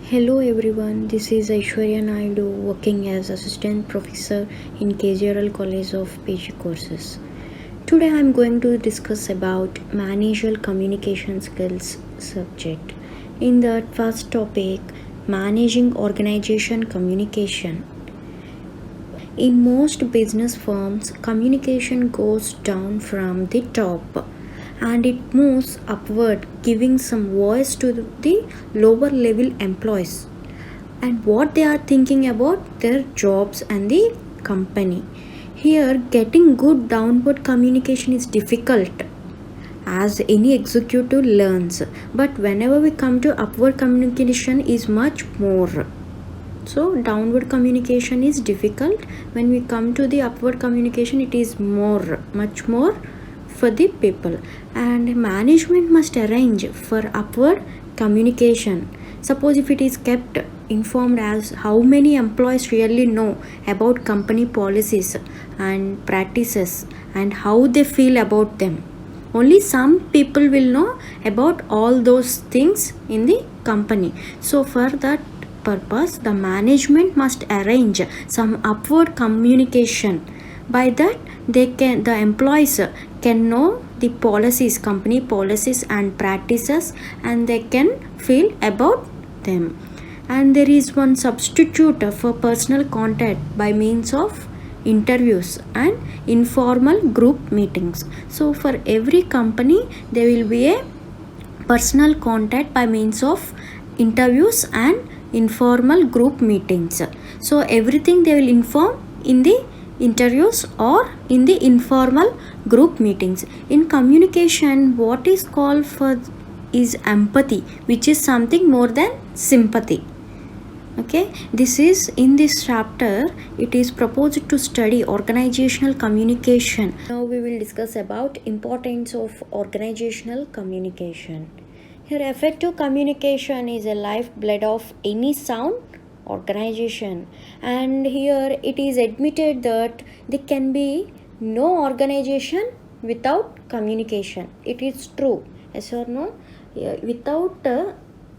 Hello everyone, this is ISWARYA Naidu working as Assistant Professor in KGRL College of PG courses. Today I am going to discuss about managerial communication skills subject. In the first topic, managing organization communication. In most business firms, communication goes down from the top and it moves upward, giving some voice to the lower level employees and what they are thinking about their jobs and the company. Here, getting good downward communication is difficult as any executive learns, but whenever we come to upward communication is much more. So downward communication is difficult. When we come to the upward communication, it is much more for the people, and management must arrange for upward communication. Suppose if it is kept informed as how many employees really know about company policies and practices and how they feel about them. Only some people will know about all those things in the company. So for that purpose, the management must arrange some upward communication. By that, the employees can know the policies, company policies and practices, and they can feel about them. And there is one substitute for personal contact by means of interviews and informal group meetings. So for every company there will be a personal contact by means of interviews and informal group meetings. So everything they will inform in the interviews or in the informal group meetings. In communication, what is called for is empathy, which is something more than sympathy. Okay, this is in this chapter it is proposed to study organizational communication. Now we will discuss about importance of organizational communication. Here, effective communication is a lifeblood of any sound organization, and here it is admitted that there can be no organization without communication. It is true, yes or no? Without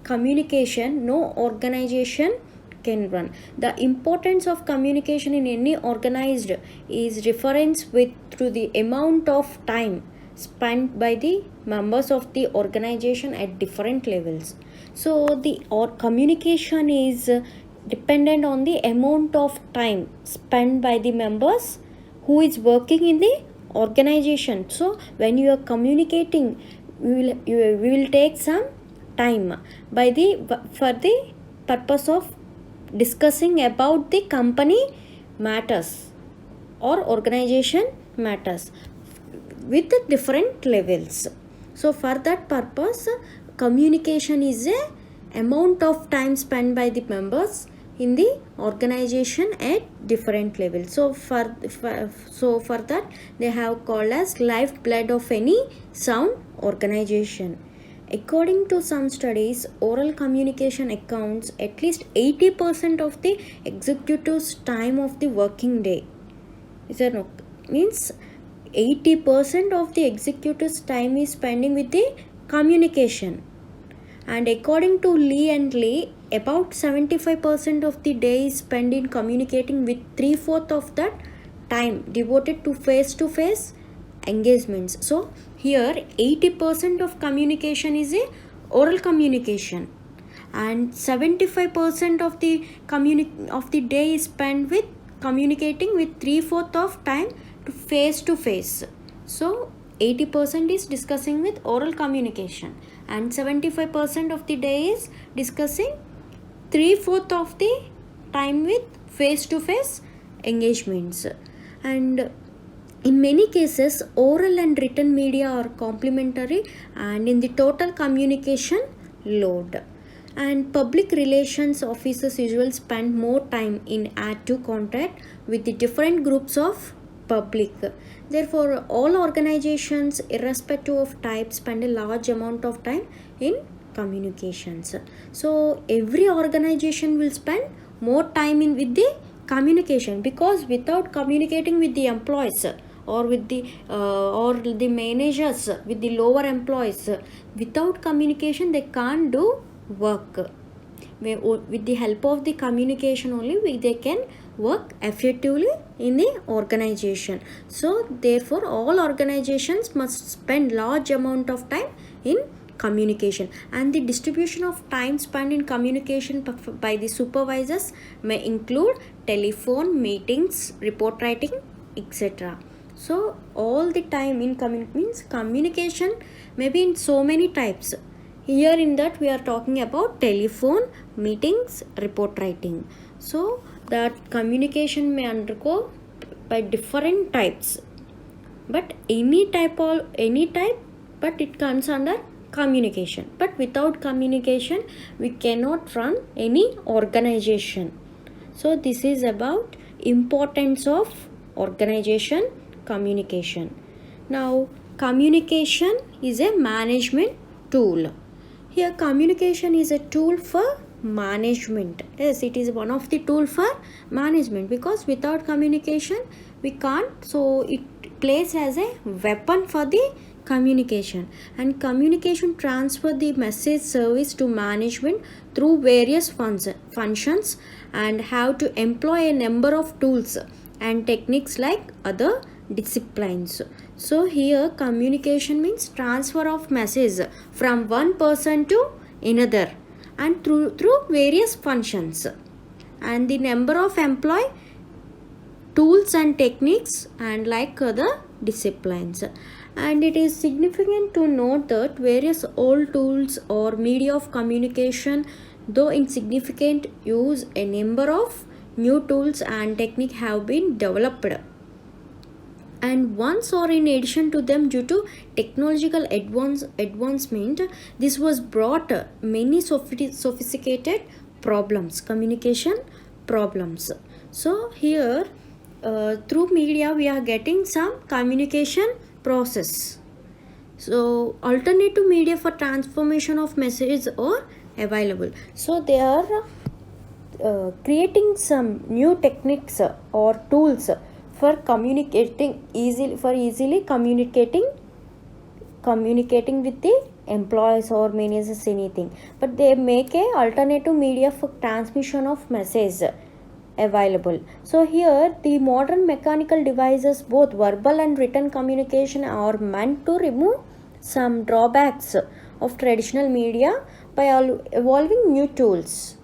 communication, no organization can run. The importance of communication in any organized is reference with to the amount of time spent by the members of the organization at different levels. So the communication is dependent on the amount of time spent by the members who is working in the organization. So when you are communicating, we will take some time for the purpose of discussing about the company matters or organization matters with the different levels. So for that purpose, communication is a amount of time spent by the members in the organization at different levels. So for that they have called as lifeblood of any sound organization. According to some studies, oral communication accounts at least 80% of the executive's time of the working day. Is there no? Means 80% of the executive's time is spending with the communication. And according to Lee and Lee, about 75% of the day is spent in communicating, with 3/4 of that time devoted to face-to-face engagements. So here 80% of communication is a oral communication, and 75% of the day is spent with communicating, with 3/4 of time to face. So 80% is discussing with oral communication, and 75% of the day is discussing 3/4 of the time with face-to-face engagements. And in many cases, oral and written media are complementary and in the total communication load. And public relations officers usually spend more time in active contact with the different groups of public. Therefore, all organizations, irrespective of type, spend a large amount of time in communications. So every organization will spend more time with the communication, because without communicating with the employees or with the managers, with the lower employees, without communication they can't do work. with the help of the communication only they can work effectively in the organization. So therefore all organizations must spend large amount of time in communication, and the distribution of time spent in communication by the supervisors may include telephone meetings, report writing, etc. So all the time in communication maybe in so many types. Here in that we are talking about telephone meetings, report writing. So that communication may undergo by different types, but any type, but it comes under communication. But without communication we cannot run any organization. So this is about importance of organization communication. Now communication is a management tool. Here communication is a tool for management. Yes, it is one of the tool for management, because without communication we can't. So it plays as a weapon for the communication, and communication transfer the message service to management through various functions and have to employ a number of tools and techniques like other disciplines. So here communication means transfer of message from one person to another and through various functions, and the number of employ tools and techniques and like other disciplines. And it is significant to note that various old tools or media of communication, though insignificant, use a number of new tools and techniques have been developed, and once or in addition to them due to technological advancement, this was brought many sophisticated problems, communication problems. So here through media we are getting some communication process. So alternative media for transformation of messages are available. So they are creating some new techniques or tools for communicating easily communicating with the employees or managers, anything. But they make a alternative media for transmission of message available. So here the modern mechanical devices, both verbal and written communication, are meant to remove some drawbacks of traditional media by evolving new tools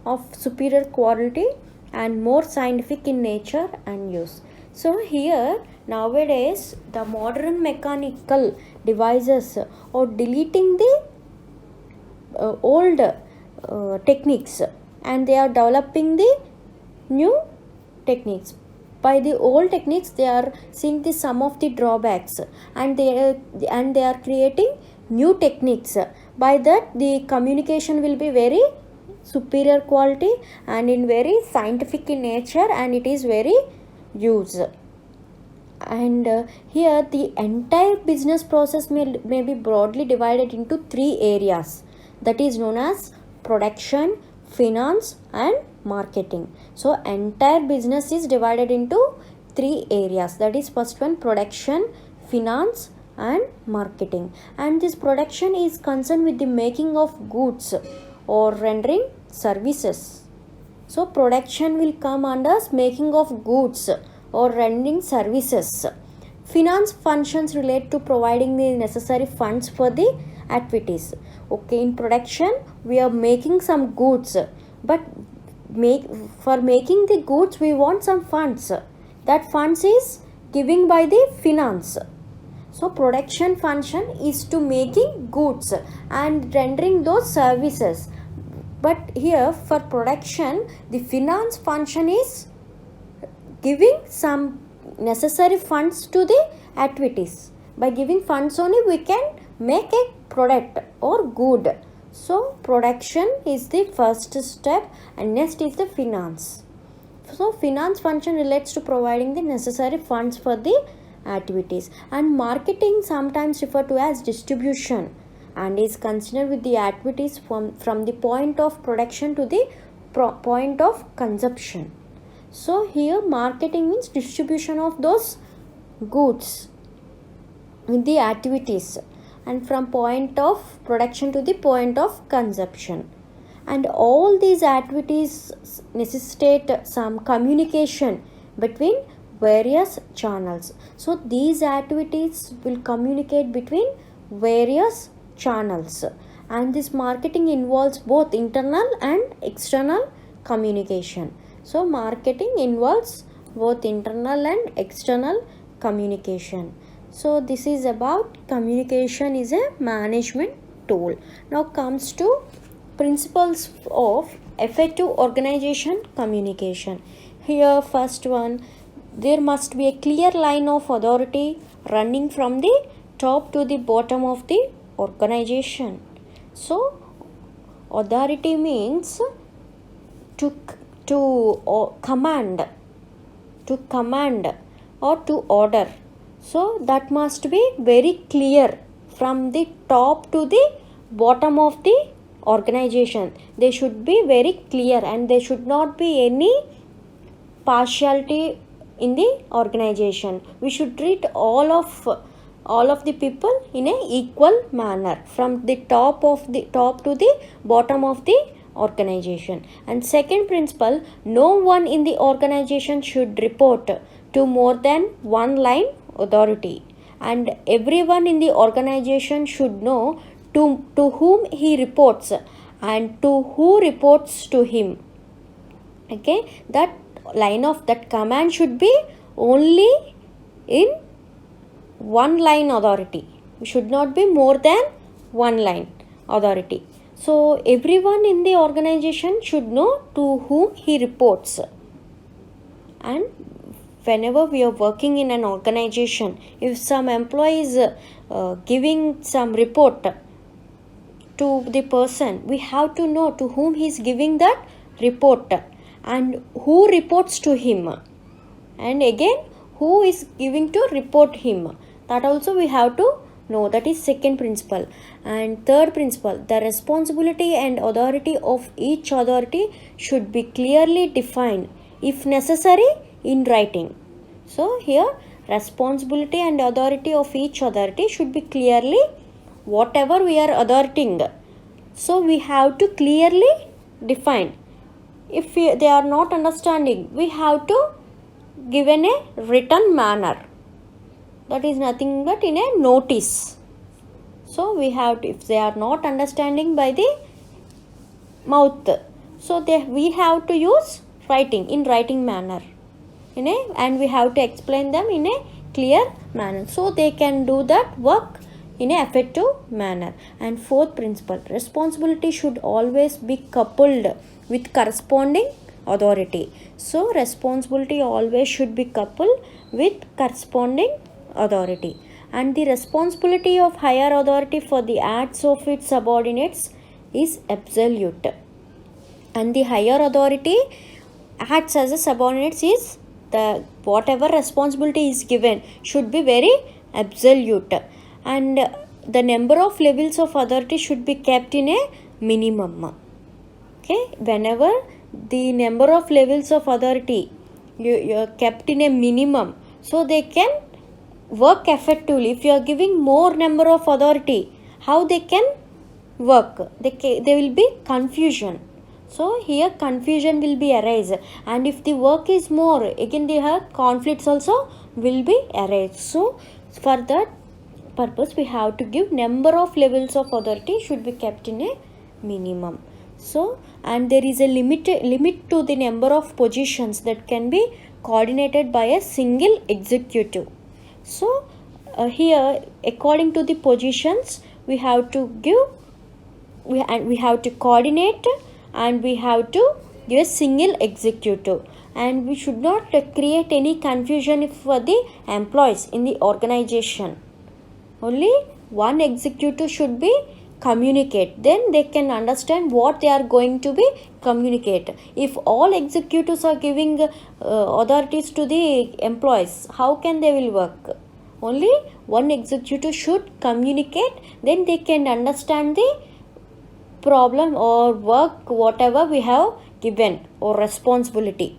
of superior quality and more scientific in nature and use. So here nowadays the modern mechanical devices are deleting the old techniques, and they are developing the new techniques. By the old techniques they are seeing the some of the drawbacks, and they are creating new techniques. By that the communication will be very superior quality and in very scientific in nature, and it is very used. And here the entire business process may be broadly divided into three areas, that is known as production, finance and marketing. So entire business is divided into three areas, that is first one production, finance and marketing. And this production is concerned with the making of goods or rendering services. So production will come under making of goods or rendering services. Finance functions relate to providing the necessary funds for the activities. Okay, in production we are making some goods, but for making the goods we want some funds. That funds is given by the finance. So production function is to making goods and rendering those services. But here for production the finance function is giving some necessary funds to the activities. By giving funds only we can make a product or good. So production is the first step, and next is the finance. So finance function relates to providing the necessary funds for the activities. And marketing sometimes referred to as distribution, and is considered with the activities from the point of production to the point of consumption. So here marketing means distribution of those goods with the activities and from point of production to the point of consumption. and all these activities necessitate some communication between various channels. So these activities will communicate between various channels, and this marketing involves both internal and external communication. So marketing involves both internal and external communication. So this is about communication is a management tool. Now comes to principles of effective organization communication. Here first one, there must be a clear line of authority running from the top to the bottom of the organization. So authority means to command or to order. So that must be very clear from the top to the bottom of the organization. They should be very clear, and there should not be any partiality in the organization. We should treat all of the people in a equal manner from the top to the bottom of the organization. And second principle, no one in the organization should report to more than one line authority, and everyone in the organization should know to whom he reports and to who reports to him. Okay, that line of that command should be only in one line authority. It should not be more than one line authority. So everyone in the organization should know to whom he reports. And whenever we are working in an organization, if some employee is giving some report to the person, we have to know to whom he is giving that report and who reports to him, and again who is giving to report him. That also we have to know. That is second principle. And third principle, the responsibility and authority of each authority should be clearly defined, if necessary in writing. So here responsibility and authority of each authority should be clearly, whatever we are authoriting, so we have to clearly define. If they are not understanding, we have to give in a written manner. That is nothing but in a notice. So we have to, if they are not understanding by the mouth, so we have to use writing, in writing manner, and we have to explain them in a clear manner, so they can do that work in an effective manner. And fourth principle, responsibility should always be coupled with corresponding authority. So responsibility always should be coupled with corresponding authority. And the responsibility of higher authority for the acts of its subordinates is absolute, and the higher authority acts as a subordinates is the whatever responsibility is given should be very absolute, and the number of levels of authority should be kept in a minimum. Okay, whenever the number of levels of authority you are kept in a minimum, so they can work effectively. If you are giving more number of authority, how they can work? There will be confusion. So here confusion will be arise, and if the work is more, again they have conflicts also will be arise. So for that purpose we have to give number of levels of authority should be kept in a minimum. So, and there is a limit to the number of positions that can be coordinated by a single executive. So here according to the positions we have to give, we have to coordinate, and we have to give a single executive, and we should not create any confusion for the employees in the organization. Only one executive should be communicate, then they can understand what they are going to be communicate. If all executives are giving authorities to the employees, how can they will work? Only one executive should communicate, then they can understand the problem or work whatever we have given or responsibility.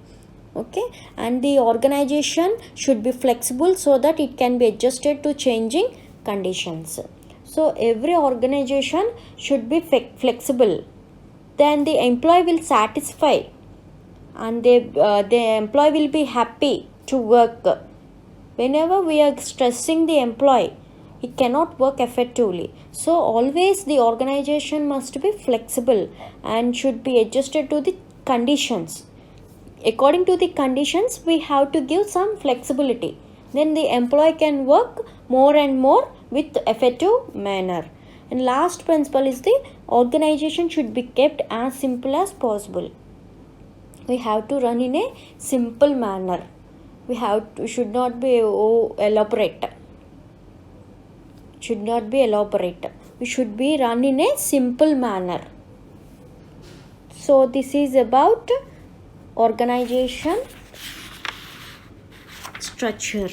Okay, and the organization should be flexible so that it can be adjusted to changing conditions. So every organization should be flexible then the employee will satisfy and the employee will be happy to work. Whenever we are stressing the employee, he cannot work effectively. So always the organization must be flexible and should be adjusted to the conditions. According to the conditions, we have to give some flexibility. Then the employee can work more and more with effective manner. And last principle is the organization should be kept as simple as possible. We have to run in a simple manner. Should not be elaborate. Should not be elaborate. We should be run in a simple manner. So this is about organization structure.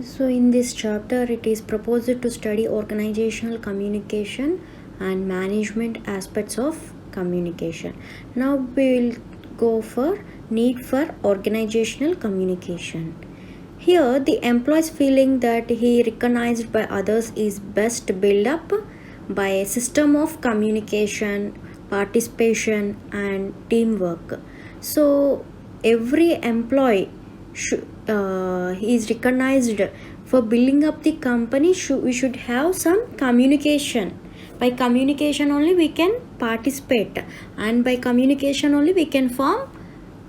So in this chapter, it is proposed to study organizational communication and management aspects of communication. Now we will go for need for organizational communication. Here the employee's feeling that he recognized by others is best built up by a system of communication, participation and teamwork. So every employee is recognized for building up the company. We should have some communication. By communication only we can participate, and by communication only we can form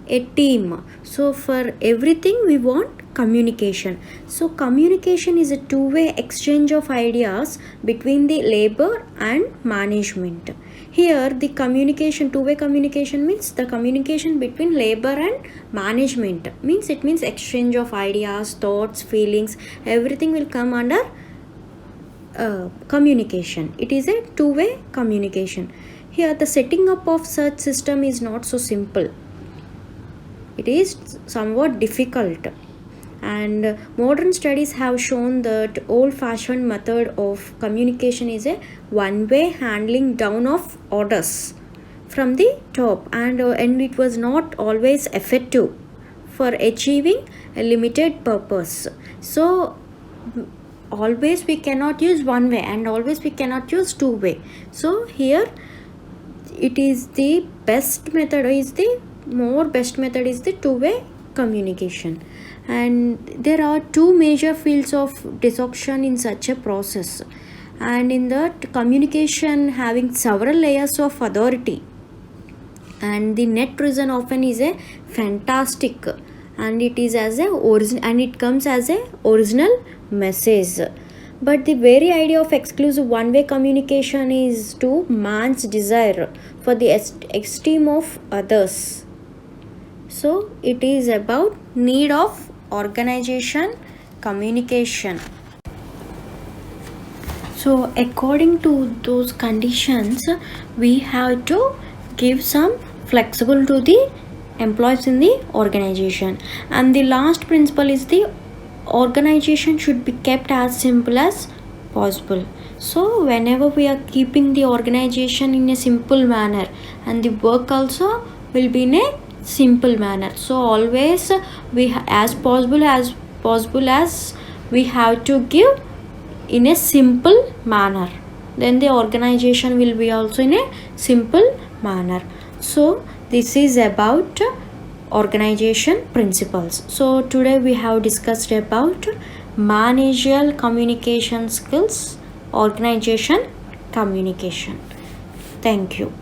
a team. So for everything we want communication. So communication is a two-way exchange of ideas between the labor and management. Here the communication, two-way communication means the communication between labor and management. It means exchange of ideas, thoughts, feelings, everything will come under communication. It is a two-way communication. Here the setting up of such system is not so simple. It is somewhat difficult, and modern studies have shown that old-fashioned method of communication is a one-way handling down of orders from the top, and it was not always effective for achieving a limited purpose. So always we cannot use one way and always we cannot use two way. So here it is the best method is the two-way communication. And there are two major fields of disruption in such a process, and in that communication having several layers of authority, and the net reason often is a fantastic, and it is as a origin, and it comes as a original message. But the very idea of exclusive one-way communication is to man's desire for the esteem of others. So it is about need of organization communication. So according to those conditions, we have to give some flexible to the employees in the organization. And the last principle is the organization should be kept as simple as possible. So whenever we are keeping the organization in a simple manner, and the work also will be in a simple manner. So always we as possible as we have to give in a simple manner, then the organization will be also in a simple manner. So this is about organization principles. So today we have discussed about managerial communication skills, organization communication. Thank you.